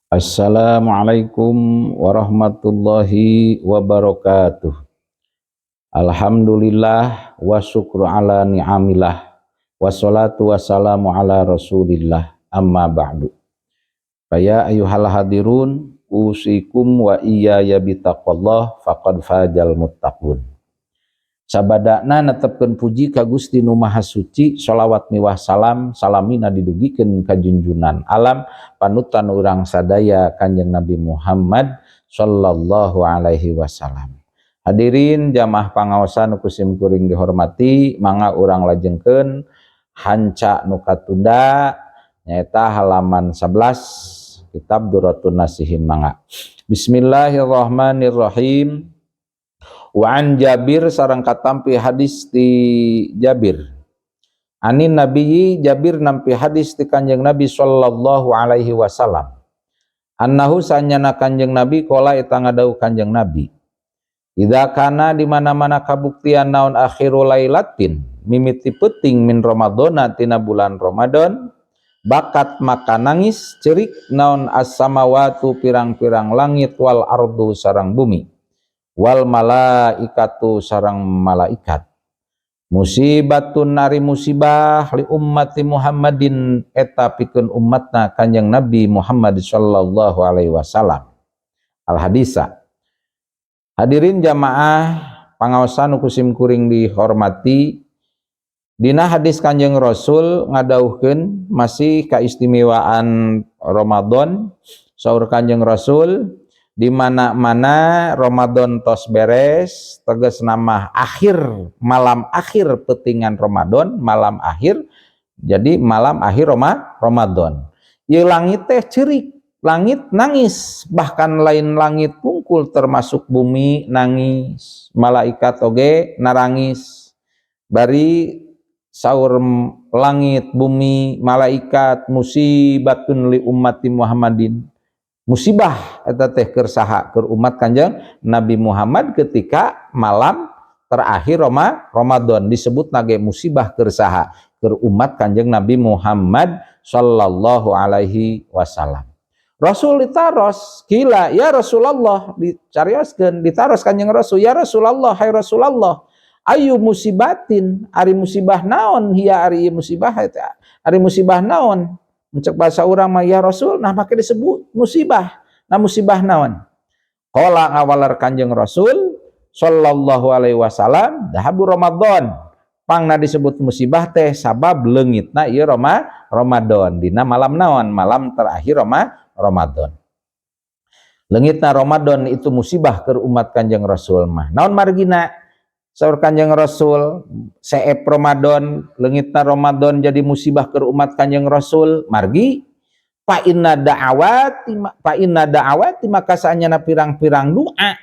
Assalamualaikum warahmatullahi wabarakatuh. Alhamdulillah wa syukru ala ni'amillah wassalatu wassalamu ala rasulillah amma ba'du. Faya ayuhal hadirun usikum wa iyaya bitaqwallah faqad fajal muttaqun. Sabadana netepkeun puji ka Gusti Nu Maha Suci, sholawat miwah salam salamina didugikeun ka junjunan alam panutan urang sadaya Kanjeng Nabi Muhammad sallallahu alaihi wasallam. Hadirin jamaah pangaosan nu kusim kuring dihormati, mangga urang lajengkeun hanca nu katunda nyaeta halaman 11 kitab Duratun Nasihin mangga. Bismillahirrahmanirrahim. Wa an Jabir sareng katampi hadis ti Jabir. Anin Nabi Jabir nampi hadis ti Kanjeng Nabi sallallahu alaihi wasallam. Annahu sanyana Kanjeng Nabi qala eta ngadauh Kanjeng Nabi. Idza kana di mana-mana kabuktian naon akhirul lailatin mimiti peuting min Ramadana tina bulan Ramadan bakat maka nangis cerik naon as-samawatu pirang-pirang langit wal ardu sareng bumi. Wal malaikatu sarang malaikat musibatun nari musibah li ummati Muhammadin eta pikeun ummatna Kanjeng Nabi Muhammad sallallahu alaihi wasallam. Al hadisa. Hadirin jamaah pangaosan nu kusim kuring dihormati, dina hadis Kanjeng Rasul ngadauhkeun masih kaistimewaan Ramadan. Saur Kanjeng Rasul, di mana-mana Ramadan tos beres, tegas nama akhir, malam akhir petingan Ramadan, malam akhir, jadi malam akhir Ramadan. Ieu langit teh cerik, langit nangis, bahkan lain langit pungkul termasuk bumi nangis, malaikat oge narangis. Bari saur langit, bumi, malaikat musibatun li ummati Muhammadin. Musibah eta teh keur saha? Keur umat Kanjeng Nabi Muhammad ketika malam terakhir Ramadan, disebut nage musibah keur saha? Keur umat Kanjeng Nabi Muhammad sallallahu alaihi wasallam. Rasul ditaros, kila ya Rasulullah, dicarioskeun ditaros Kanjeng Rasul, ya Rasulullah, hai Rasulullah, ayu musibatin, ari musibah naon hiya ari musibah eta? Ari musibah naon? Mencek bahasa urang mah ya Rasul, nah make disebut musibah. Nah musibah naon? Qala ngawalar Kanjeng Rasul sallallahu alaihi wasallam, dahabu Ramadan. Pangna disebut musibah teh sabab leungitna ieu Ramadan. Dina malam naon? Malam terakhir Ramadan. Leungitna Ramadan itu musibah keur umat Kanjeng Rasul mah. Naon margina? Saur Kanjeng Rasul, seep Ramadan, leungitna Ramadan jadi musibah keur umat Kanjeng Rasul, margi fa inna da'awati maka saanyana pirang-pirang doa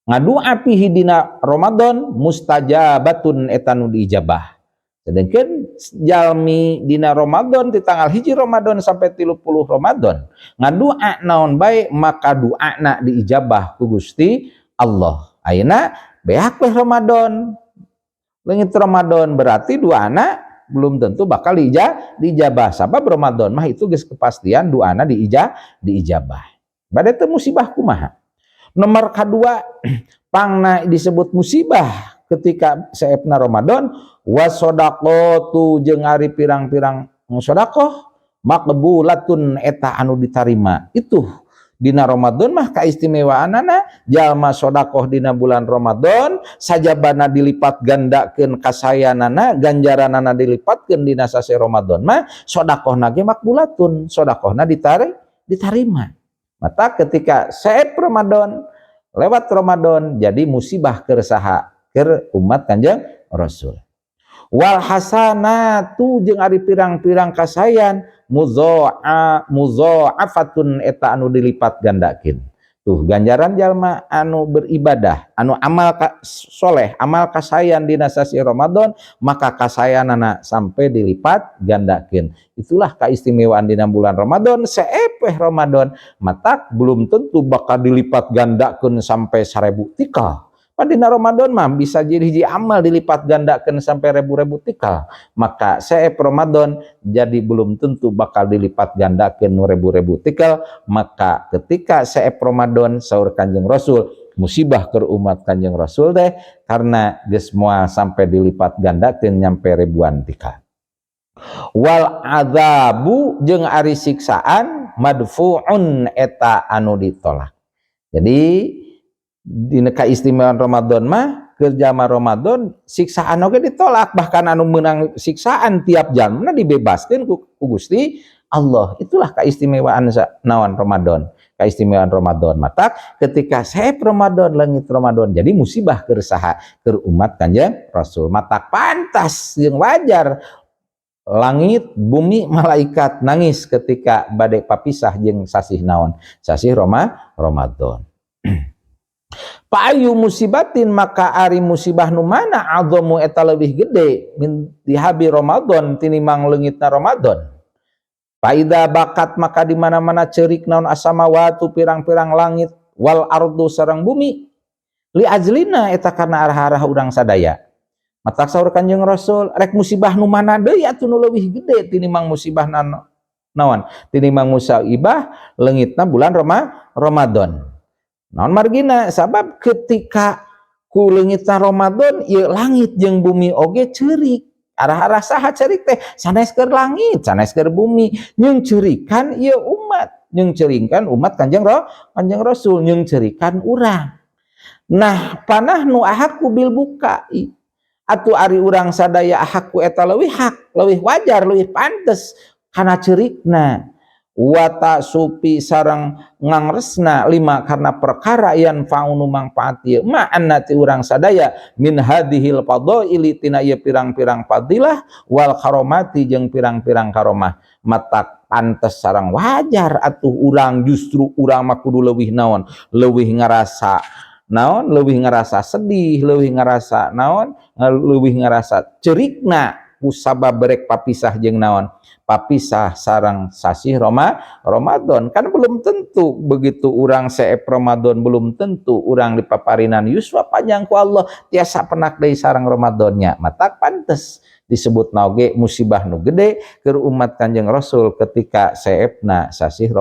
ngadua pihi dina Ramadan mustajabatun eta nu diijabah. Sedengkeun jalmi dina Ramadan di tanggal 1 Ramadan sampai 30 Ramadan ngadua naon bae maka doana diijabah ku Gusti Allah. Ayeuna beak weh Ramadan, leungit Ramadan berarti doana belum tentu bakal dijabah. Sabab Ramadan mah itu geus kepastian doana diijabah. Bade teu musibah kumaha? Nomor kadua, pangna disebut musibah ketika saepna Ramadan wasodaqatu jeung ari pirang-pirang sedekah maqbulatun eta anu ditarima. Itu dina Ramadan mah kaistimewaanana jalma sodakoh dina bulan Ramadan sajabana dilipat gandakeun kasayanana, ganjaranana dilipatkeun dina sase Ramadan mah sodakohna ge makbulatun, sodakohna ditarima. Mata ketika saep Ramadan lewat Ramadan jadi musibah keur saha? Keur umat Kanjeng Rasul. Wal hasanatu jeung ari pirang-pirang kasayan mudha'afatun eta anu dilipat gandakeun. Tuh ganjaran jalma anu beribadah, anu amal soleh, amal kasayan dina sasi Ramadan, maka kasayanana sampai dilipat gandakeun. Itulah keistimewaan dina bulan Ramadan. Seepeh Ramadan matak belum tentu bakal dilipat gandakeun sampai 1000 tikal. Padina Ramadan mah bisa jadi hiji amal dilipat gandakan sampai ribu-ribu tikal. Maka saep Ramadan jadi belum tentu bakal dilipat gandakan ribu-ribu tikal. Maka ketika saep Ramadan saur Kanjeng Rasul, musibah ke umat Kanjeng Rasul deh, karena geus moal sampai dilipat gandakan nyampe ribuan tikal. Wal adzabu jeung ari siksaan madfu'un eta anu ditolak. Jadi di keistimewaan Ramadan mah kerja Ramadan siksaan oge ditolak, bahkan anu menang siksaan tiap jamna dibebaskeun ku Gusti Allah. Itulah keistimewaan naon Ramadan, keistimewaan Ramadan. Mata ketika saep Ramadan, langit Ramadan jadi musibah keur saha, keur umat Kanjeng Rasul. Mata pantas jeung wajar langit, bumi, malaikat nangis ketika badai papisah jeung sasih naon, sasih Ramadan. Paayu musibatin maka ari musibah nu mana azamu eta leuwih gede min dihabi Ramadan tinimbang leungitna Ramadan. Faida bakat maka di mana-mana ceurik naon asamawatu pirang-pirang langit wal ardu sareng bumi li ajlina eta kana arah-arah urang sadaya. Matak saur Kanjeng Rasul rek musibah nu mana deui atuh nu leuwih gede tinimbang musibah naon tinimbang musibah leungitna bulan Ramadan. Naon margina sabab ketika ku leungitna Ramadan ieu langit jeung bumi oge ceurik. Arah-arah saha ceurik teh? Sanes keur langit, sanes keur bumi, nyung ceurikan ieu umat, nyung ceurikan umat Kanjeng Rasul, nyung ceurikan urang. Nah, panah nu ahaku bil bukai. Atuh ari urang sadaya ahaku eta leuwih hak, leuwih wajar, leuwih pantes kana ceurikna. Wata supi sarang ngangresna lima karena perkara yang faunu mangfaat ieu ma'an ti urang sadaya min hadhil fadaili tina ieu pirang-pirang fadilah wal karomati jeung pirang-pirang karomah. Matak pantes sareng wajar atuh urang justru urang mah kudu leuwih naon, leuwih ngarasa naon, leuwih ngarasa sedih, leuwih ngarasa naon, leuwih ngarasa ceurikna kusabab berek papisah jeung naon, papisah sarang sasih Ramadan. Kan belum tentu begitu urang saep Ramadan, belum tentu urang dipaparinan yuswa panjang ku Allah tiasa penak deui sareng Ramadannya. Matak pantes disebut oge musibah nu gede keur umat Kanjeng Rasul ketika saepna sasih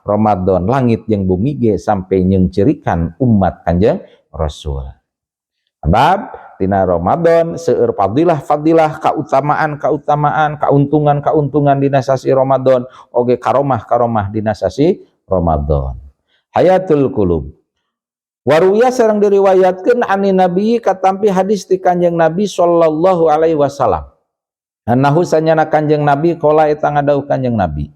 Ramadan, langit jeung bumi ge sampai nyeung ceurikan umat Kanjeng Rasul. Sebab tina Ramadan seueur fadilah, kautamaan, kauntungan dina sasi Ramadan, oge karomah dina sasi Ramadan. Hayatul qulub. Waruya sareng diriwayatkeun ani Nabi katampi hadis ti Kanjeng Nabi sallallahu alaihi wasallam. Annahu sanyana Kanjeng Nabi qala eta ngadauh Kanjeng Nabi.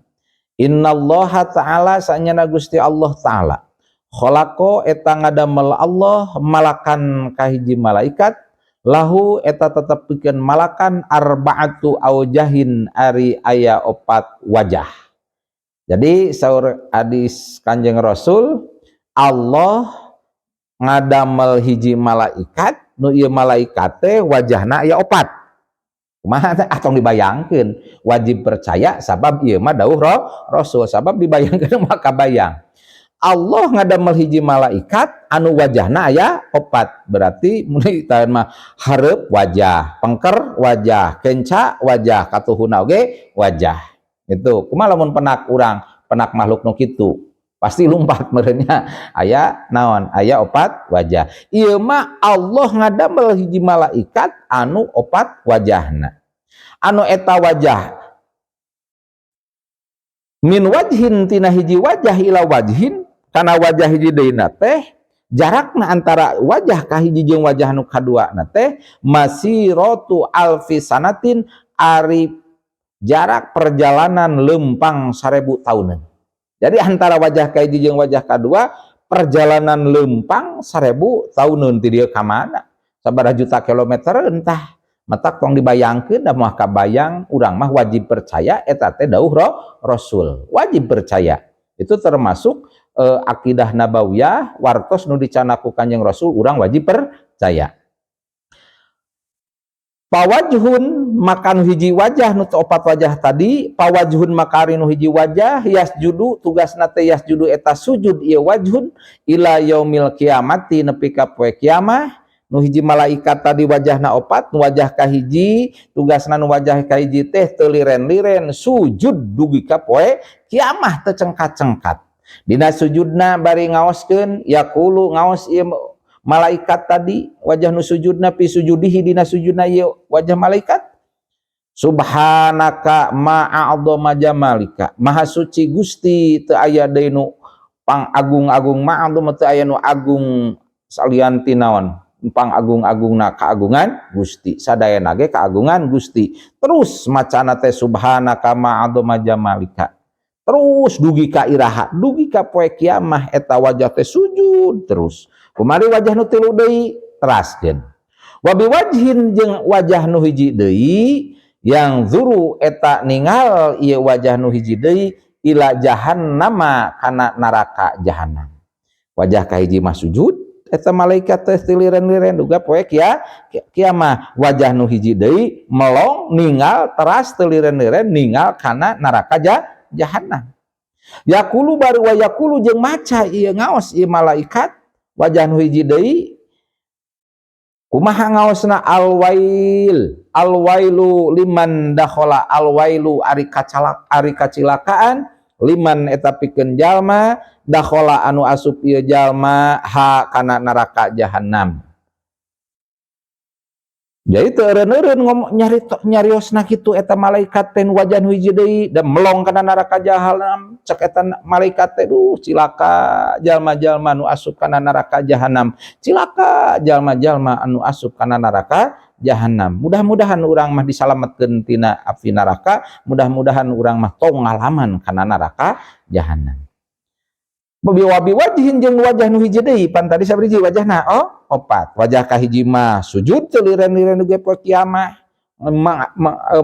Innallaha ta'ala sanyana Gusti Allah taala. Khalaqo eta ngadamel Allah malakan kahiji malaikat lahu eta tetep pikeun malakan arba'atu aujahin ari aya opat wajah. Jadi saur hadis Kanjeng Rasul Allah ngadamel hiji malaikat nu ieu malaikat teh wajahna aya opat. Kumaha teh atong dibayangkeun wajib percaya sabab ieu mah dawuh Rasul sabab dibayangkeun maka bayang. Allah ngadamel hiji malaikat anu wajahna aya opat, berarti mun kita mah hareup wajah, pengker wajah, kenca wajah, katuhuna oge wajah. Itu kumaha lamun penak urang, penak makhluk nu kitu pasti lumpat meureunnya aya naon, aya opat wajah. Ieu mah Allah ngadamel hiji malaikat anu opat wajahna. Anu eta wajah min wajhin tina hiji wajah ila wajhin kana wajah hiji deuna teh jarakna antara wajah ka hiji jeung wajah nu kaduana teh masiratu alfi sanatin ari jarak perjalanan lempang 1000 tahunan. Jadi antara wajah ka hiji jeung wajah kadua perjalanan lempang 1000 tahunan ti dieu ka mana? Sabaraha juta kilometer entah. Matak tong dibayangkeun da moal kabayang urang mah wajib percaya eta teh dawuh Rasul. Wajib percaya. Itu termasuk akidah nabawiyah wartos nu dicanaku Kanjeng Rasul urang wajib percaya. Pawajhun makan hiji wajah nu opat wajah tadi, pawajhun makari nu hiji wajah yasjudu tugasna teh yasjudu eta sujud ieu wajhun ila yaumil kiamati nepi ka poe kiamah nu hiji malaikat tadi wajahna opat, nu wajah kahiji tugasna nu wajah kahiji teh teu liren-liren sujud dugi ka poe kiamah teu cengkat-cengkat. Dina sujudna bari ngaoskeun yaqulu ngaos ieu malaikat tadi wajah nu sujudna pi sujudihi dina sujudna ieu wajah malaikat subhanaka ma'a'dhama jamalika maha suci Gusti teu aya deui nu pang agung-agung ma'a'dhama teu aya nu agung salian ti naon pang agung-agungna kaagungan Gusti sadayana ge kaagungan Gusti terus macana teh subhanaka ma'a'dhama jamalika terus dugi ka iraha dugi ka poe kiamah eta wajah teh sujud terus kumari wajah nu tilu deui teraskeun wa biwajhin jeung wajah nu hiji deui yang zuru eta ningal ieu wajah nu hiji deui ila jahannama kana neraka jahanam wajah kahiji mah sujud eta malaikat teh liren-liren duga poe kiamah wajah nu hiji deui melong ningal teras liren-liren ningal kana neraka jahanam yaqulu bari wa yaqulu jeung maca ieu ngaos ieu malaikat wajah nu hiji deui kumaha ngaosna alwailu liman dakhala alwailu ari kacilakaan liman eta pikeun jalma dakhala anu asup ieu jalma ha kana neraka jahanam. Jadi teu eureun-eureun ngomong nyariosna kitu eta malaikat teh wajah nu hiji deui da melong kana neraka jahanam cek eta malaikat teh duh cilaka jalma-jalma anu asup kana neraka jahanam cilaka jalma-jalma anu asup kana neraka jahanam mudah-mudahan urang mah disalametkeun tina api neraka mudah-mudahan urang mah tong ngalaman kana neraka jahanam wabi wajhin jeung wajah nu hiji deui pan tadi sabriji wajahna opat wajah kahiji mah sujud teu liren-liren ge poe kiamah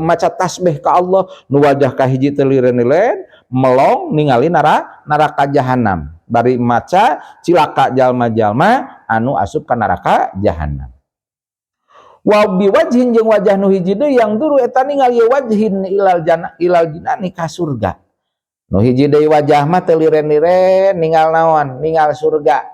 maca tasbih ka Allah nu wajah kahiji teu liren-liren melong ningali neraka jahanam bari maca cilaka jalma-jalma anu asup ka neraka jahanam wabi wajhin jeung wajah nu hiji deui yang duru eta ningali wajhin ilal jinani ka surga nu hiji deui wajah mah teu liren-liren ningal naon ningal surga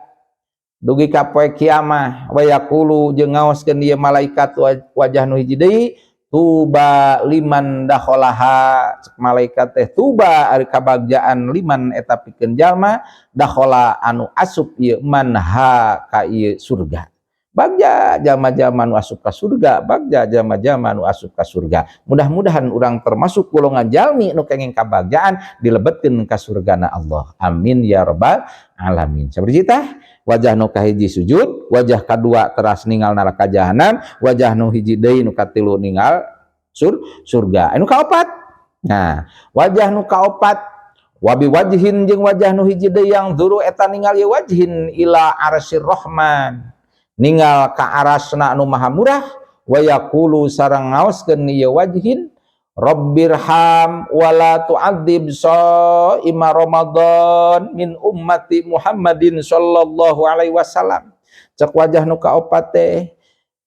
dugi ka poe kiamah wa yaqulu jeung ngaoskeun ieu malaikat wajah nu hiji deui tuba liman dakholaha cek malaikat teh tuba ari kabagjaan liman eta pikeun jalma dakhola anu asup ieu manha ka ieu surga bagja jalma-jalma anu asup ka surga bagja jalma-jalma anu asup ka surga mudah-mudahan urang termasuk golongan jalmi nu kenging kabagjaan dilebetkeun ka surgana Allah amin ya rabbal alamin sabriji tah wajah nu kahiji sujud wajah kadua teras ningal neraka jahanam wajah nu hiji deui nu katilu ningal surga anu kaopat nah wajah nu kaopat wabi wajhin jeung wajah nu hiji deui yang zuru eta ningal ye wajhin ila arsyir rahman ningal ka arasna anu maha murah wa yaqulu sareng ngaoskeun ieu wajhin Rabbirham wala tu'adzib shaima Ramadan min ummati Muhammadin sallallahu alaihi wasallam cek wajah nu kaopat teh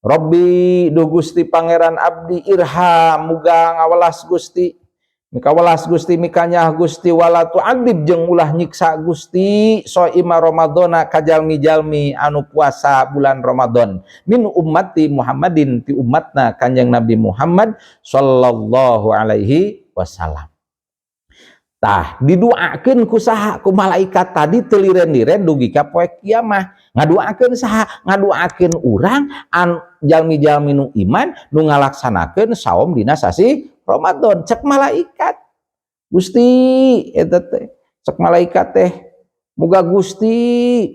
Rabbi duh Gusti pangeran abdi irham muga ngawelas Gusti mikawelas Gusti mikanyah Gusti wala tu'adzib jeung ulah nyiksa Gusti shaima Ramadana ka jalmi-jalmi anu puasa bulan Ramadan min ummati Muhammadin ti umatna Kanjeng Nabi Muhammad sallallahu alaihi wasallam tah diduakeun ku saha ku malaikat tadi teu liren-liren dugi ka poe kiamah ngaduakeun saha ngaduakeun urang an jalmi-jalmi nu iman nu ngalaksanakeun saum dina sasi Ramadan cek malaikat Gusti eta teh cek malaikat teh muga Gusti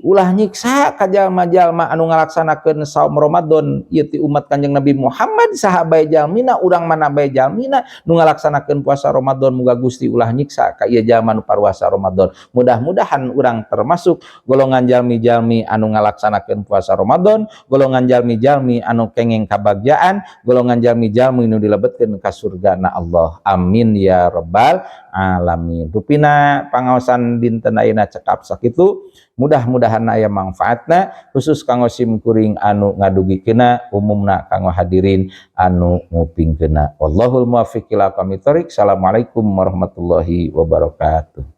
ulah nyiksa ka jalma-jalma anu ngalaksanakeun saum Ramadan ieu ti umat Kanjeng Nabi Muhammad saha bae jalmina urang mana bae jalmina nu ngalaksanakeun puasa Ramadan muga Gusti ulah nyiksa ka ieu jalma nu paruasa Ramadan mudah-mudahan urang termasuk golongan jalmi-jalmi anu ngalaksanakeun puasa Ramadan golongan jalmi-jalmi anu kenging kabagjaan golongan jalmi-jalmi nu dilebetkeun ka surgana Allah amin ya rabbal alamin rupina pangaosan dinten ayeuna cekap sakitu mudah-mudahan aya manfaatna khusus kanggo sim kuring anu ngadugikeuna umumna kanggo hadirin anu ngupingkeuna wallahul muwaffiq ila aqwamit thoriq. Assalamualaikum warahmatullahi wabarakatuh.